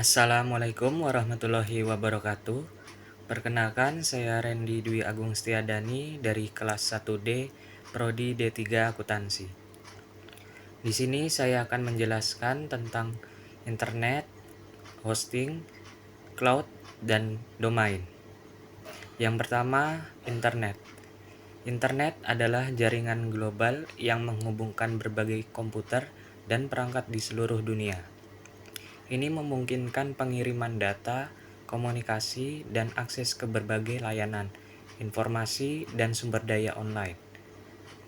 Assalamualaikum warahmatullahi wabarakatuh. Perkenalkan, saya Randy Dwi Agung Setiadani dari kelas 1D Prodi D3 Akuntansi. Di sini saya akan menjelaskan tentang internet, hosting, cloud, dan domain. Yang pertama, internet. Internet adalah jaringan global yang menghubungkan berbagai komputer dan perangkat di seluruh dunia. Ini memungkinkan pengiriman data, komunikasi, dan akses ke berbagai layanan, informasi, dan sumber daya online.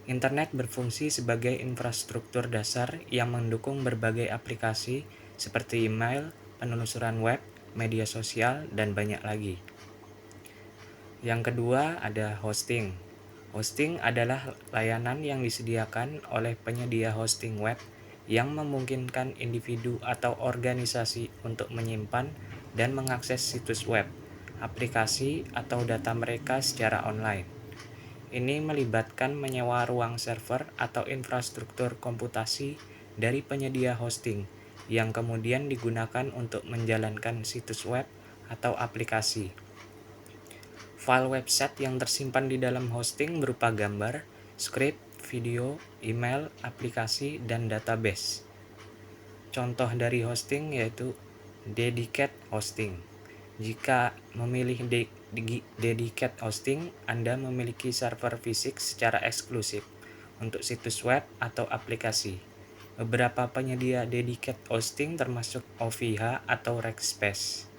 Internet berfungsi sebagai infrastruktur dasar yang mendukung berbagai aplikasi seperti email, penelusuran web, media sosial, dan banyak lagi. Yang kedua ada hosting. Hosting adalah layanan yang disediakan oleh penyedia hosting web yang memungkinkan individu atau organisasi untuk menyimpan dan mengakses situs web, aplikasi, atau data mereka secara online. Ini melibatkan menyewa ruang server atau infrastruktur komputasi dari penyedia hosting yang kemudian digunakan untuk menjalankan situs web atau aplikasi. File website yang tersimpan di dalam hosting berupa gambar, skrip, video, email, aplikasi, dan database. Contoh dari hosting yaitu dedicated hosting. Jika memilih dedicated hosting, Anda memiliki server fisik secara eksklusif untuk situs web atau aplikasi. Beberapa penyedia dedicated hosting termasuk OVH atau Rackspace.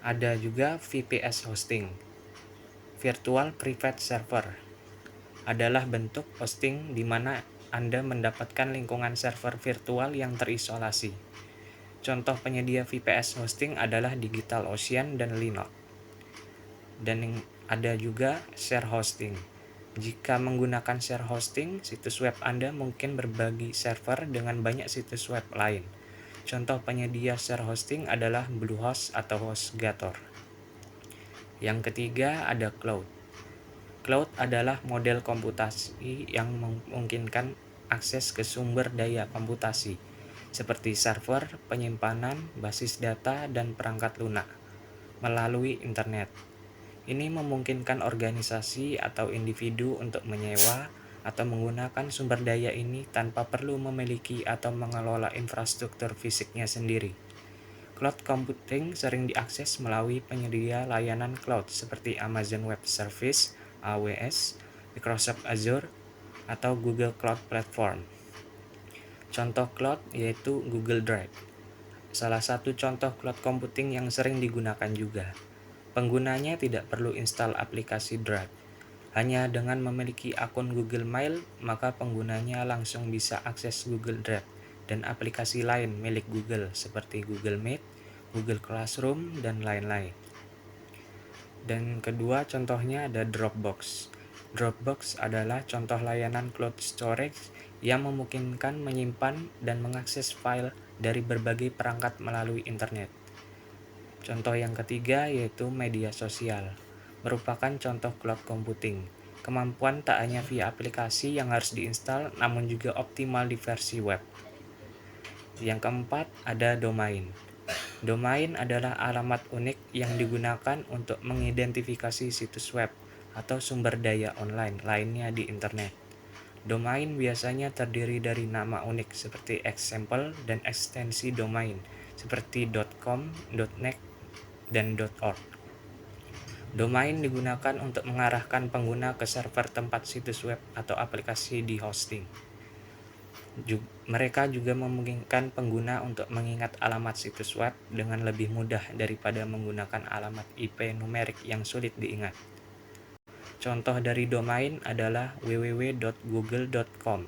Ada juga VPS hosting, Virtual Private Server, adalah bentuk hosting di mana Anda mendapatkan lingkungan server virtual yang terisolasi. Contoh penyedia VPS hosting adalah DigitalOcean dan Linode. Dan ada juga share hosting. Jika menggunakan share hosting, situs web Anda mungkin berbagi server dengan banyak situs web lain. Contoh penyedia share hosting adalah Bluehost atau HostGator. Yang ketiga ada cloud. Cloud adalah model komputasi yang memungkinkan akses ke sumber daya komputasi seperti server, penyimpanan, basis data, dan perangkat lunak melalui internet. Ini memungkinkan organisasi atau individu untuk menyewa atau menggunakan sumber daya ini tanpa perlu memiliki atau mengelola infrastruktur fisiknya sendiri. Cloud computing sering diakses melalui penyedia layanan cloud seperti Amazon Web Service (AWS), Microsoft Azure, atau Google Cloud Platform. Contoh cloud yaitu Google Drive. Salah satu contoh cloud computing yang sering digunakan juga. Penggunanya tidak perlu install aplikasi Drive. Hanya dengan memiliki akun Google Mail, maka penggunanya langsung bisa akses Google Drive dan aplikasi lain milik Google seperti Google Meet, Google Classroom, dan lain-lain. Dan kedua contohnya ada Dropbox. Dropbox adalah contoh layanan cloud storage yang memungkinkan menyimpan dan mengakses file dari berbagai perangkat melalui internet. Contoh yang ketiga yaitu media sosial, merupakan contoh cloud computing. Kemampuan tak hanya via aplikasi yang harus diinstal, namun juga optimal di versi web. Yang keempat ada domain. Domain adalah alamat unik yang digunakan untuk mengidentifikasi situs web atau sumber daya online lainnya di internet. Domain biasanya terdiri dari nama unik seperti example dan ekstensi domain seperti .com, .net, dan .org. Domain digunakan untuk mengarahkan pengguna ke server tempat situs web atau aplikasi di hosting. Mereka juga memungkinkan pengguna untuk mengingat alamat situs web dengan lebih mudah daripada menggunakan alamat IP numerik yang sulit diingat. Contoh dari domain adalah www.google.com,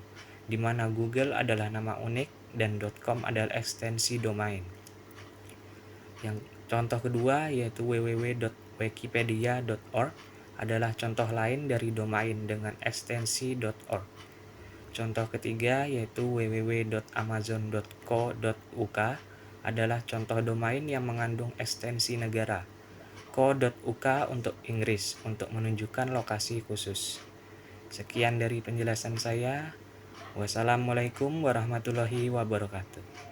di mana Google adalah nama unik dan .com adalah ekstensi domain. Yang contoh kedua yaitu www.wikipedia.org adalah contoh lain dari domain dengan ekstensi .org. Contoh ketiga yaitu www.amazon.co.uk adalah contoh domain yang mengandung ekstensi negara. Co.uk untuk Inggris untuk menunjukkan lokasi khusus. Sekian dari penjelasan saya. Wassalamualaikum warahmatullahi wabarakatuh.